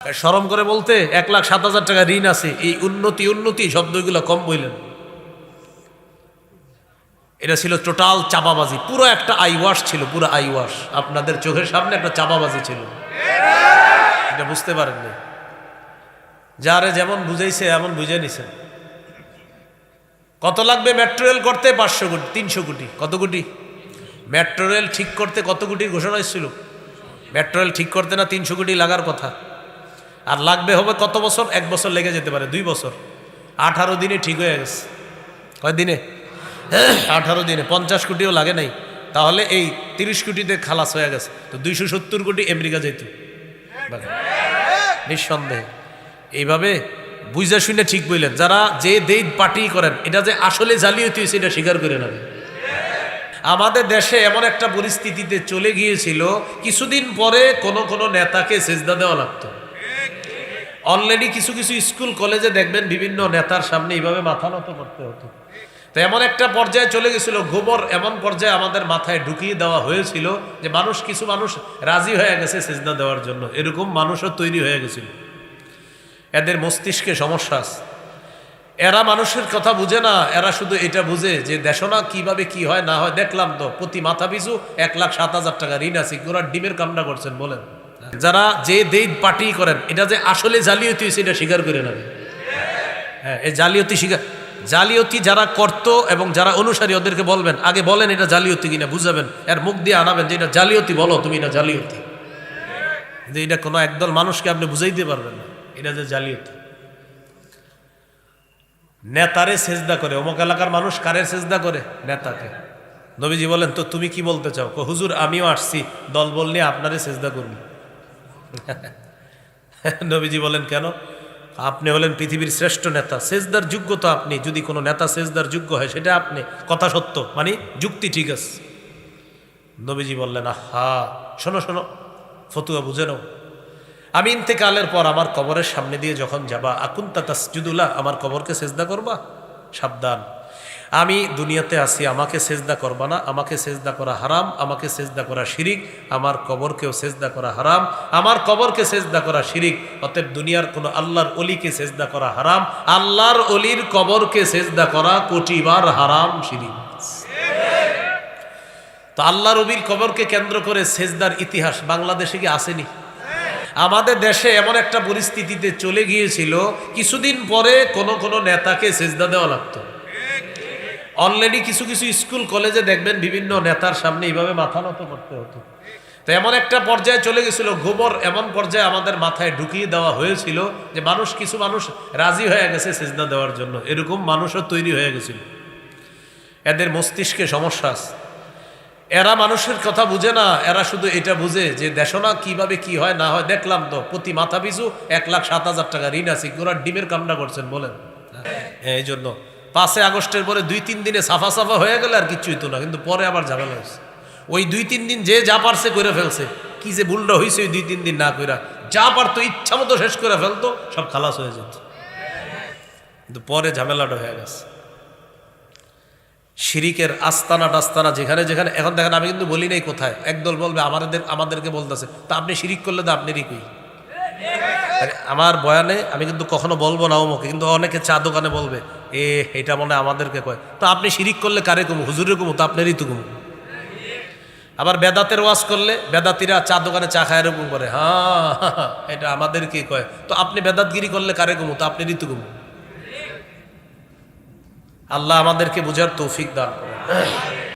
শরম করে বলতে 1,07,000 টাকা ঋণ আছে, এই উন্নতি উন্নতি শব্দগুলো কম বললেন। এটা ছিল টোটাল চাপাবাজি, পুরো একটা আইওয়াশ ছিল, পুরো আইওয়াশ আপনাদের চোখের সামনে একটা চাপাবাজি ছিল। এটা বুঝতে পারেননি, যারে যেমন বুঝাইছে এমন বুঝে নিছেন। কত লাগবে মেট্রো রেল করতে? 500 কোটি, 300 কোটি। কত কোটি? মেট্রো রেল ঠিক করতে কত কোটির ঘোষণা এসেছিল? মেট্রো রেল ঠিক করতে না 300 কোটি লাগার কথা। আর লাগবে হবে কত বছর? 1 বছর লেগে যেতে পারে, 2 বছর। 18 দিনে ঠিক হয়ে গেছে। কয় দিনে? 18 দিনে। 50 কোটিও লাগে নাই, তাহলে এই 30 কোটিতে খালাস হয়ে গেছে। তো 270 কোটি আমেরিকা যেত নিঃসন্দেহে। এইভাবে বুঝা শুনে ঠিক বললেন। যারা যে দেই পার্টি করেন, এটা যে আসলে জালিয়াতি হয়েছে এটা স্বীকার করে নেবে। আমাদের দেশে এমন একটা পরিস্থিতিতে চলে গিয়েছিল, কিছুদিন পরে কোন নেতাকে সেজদা দেওয়া লাগতো। অলরেডি কিছু কিছু স্কুল কলেজে দেখবেন বিভিন্ন নেতার সামনে এইভাবে মাথা নত করতে হতো। তো এমন একটা পর্যায়ে চলে গেছিল, গোবর এমন পর্যায়ে আমাদের মাথায় ঢুকিয়ে দেওয়া হয়েছিল যে কিছু মানুষ রাজি হয়ে গেছে সেজদা দেওয়ার জন্য। এরকম মানুষও তৈরি হয়ে গেছিল। এদের মস্তিষ্কে সমস্যা আছে। এরা মানুষের কথা বুঝে না, এরা শুধু এটা বুঝে যে দেশনা কিভাবে কি হয় না হয়। দেখলাম তো প্রতি মাথা পিছু 1,07,000 টাকা ঋণ আছে। গোড়ার ডিমের কামনা করছেন বলেন। যারা যে দেই পার্টি করেন, এটা যে আসলে জালিয়াতি হয়েছে এটা স্বীকার করে নেবে। হ্যাঁ, এই জালিয়াতি যারা করতো এবং যারা অনুসারী ওদেরকে বলবেন, আগে বলেন এটা জালিয়াতি কিনা, বুঝাবেন, এর মুখ দিয়ে আনাবেন যে এটা জালিয়াতি, বলো তুমি এটা জালিয়াতি। কিন্তু এটা কোনো একদল মানুষকে আপনি বুঝাইতে পারবেন না এটা যে জালিয়াতি। নেতারে সেজদা করে, অমুক এলাকার মানুষ কারে সেজদা করে? নেতাকে। নবীজি বলেন তো তুমি কি বলতে চাও? হুজুর আমিও আসছি দল বল নিয়ে আপনারে সেজদা করবি। নবীজি বলেন কেন? আপনি হলেন পৃথিবীর শ্রেষ্ঠ নেতা, সেজদার যোগ্য তো আপনি। যদি কোনো নেতা সেজদার যোগ্য হয় সেটা আপনি, কথা সত্য, মানে যুক্তি ঠিক আছে। নবীজি বললেন আহা, শোনো শোনো, ফতুয়া বুঝে নাও। আমি ইন্তেকালের পর আমার কবরের সামনে দিয়ে যখন যাবা, আকুন্তা তাসজুদুলা, আমার কবরকে সেজদা করবা? সাবধান, আমি দুনিয়াতে আসি, আমাকে সেজদা করবা না। আমাকে সেজদা করা হারাম, আমাকে সেজদা করা শিরিক। আমার কবরকেও সেজদা করা হারাম, আমার কবরকে সেজদা করা শিরিক। অতএব দুনিয়ার কোনো আল্লাহর অলিকে সেজদা করা হারাম, আল্লাহর অলির কবরকে সেজদা করা কোটিবার হারাম, শিরিক। তো আল্লাহর অলির কবরকে কেন্দ্র করে সেজদার ইতিহাস বাংলাদেশে কি আসেনি? আমাদের দেশে এমন একটা পরিস্থিতিতে চলে গিয়েছিল, কিছুদিন পরে কোন নেতাকে সেজদা দেওয়া লাগতো। অলরেডি কিছু কিছু স্কুল কলেজে দেখবেন বিভিন্ন নেতার সামনে এইভাবে মাথা নত করতে হতো। তো এমন একটা পর্যায়ে চলে গেছিল, গোবর এমন পর্যায়ে আমাদের মাথায় ঢুকিয়ে দেওয়া হয়েছিল যে কিছু মানুষ রাজি হয়ে গেছে সেজদা দেওয়ার জন্য। এরকম মানুষও তৈরি হয়ে গেছিল। এদের মস্তিষ্কে সমস্যা আছে। এরা মানুষের কথা বুঝে না, এরা শুধু এটা বুঝে যে দেশনা কিভাবে কি হয় না হয়। দেখলাম তো প্রতি মাথা পিছু 1,07,000 টাকা ঋণ আছে। গোড়ার ডিমের কামনা করছেন বলেন। এই জন্য 5 আগস্টের পরে 2-3 দিনে সাফা সাফা হয়ে গেলে আর কিচ্ছু হইতো না, কিন্তু পরে আবার ঝামেলা হয়েছে। ওই 2-3 দিন যে যা পারছে করে ফেলছে। কি যে ভুলটা হয়েছে ওই 2-3 দিন না কইরা, যা পারতো ইচ্ছা মতো শেষ করে ফেলতো, সব খালাস হয়ে যেত। কিন্তু পরে ঝামেলাটা হয়ে গেছে। শিরিকের আস্তানা টাস্তানা যেখানে যেখানে এখন দেখেন, আমি কিন্তু বলি নাই কোথায়। একদল বলবে আমাদেরকে বলতেছে, তা আপনি শিরিক করলে তো আপনারই কই। আমার বয়ানে আমি কিন্তু কখনো বলবো না অমুকে, কিন্তু অনেকে চা দোকানে বলবে এটা মনে হয় আমাদেরকে কয়। তো আপনি শিরিক করলে কারে কমু? হুজুরের কমু? তো আপনারই তো কমু। আবার বেদাতের ওয়াজ করলে বেদাতিরা চা দোকানে চা খায় এরকম করে, হ্যাঁ এটা আমাদেরকে কয়। তো আপনি বেদাতগিরি করলে কারে কমু? তো আপনারই তো কমু। আল্লাহ আমাদেরকে বুঝার তৌফিক দান করেন।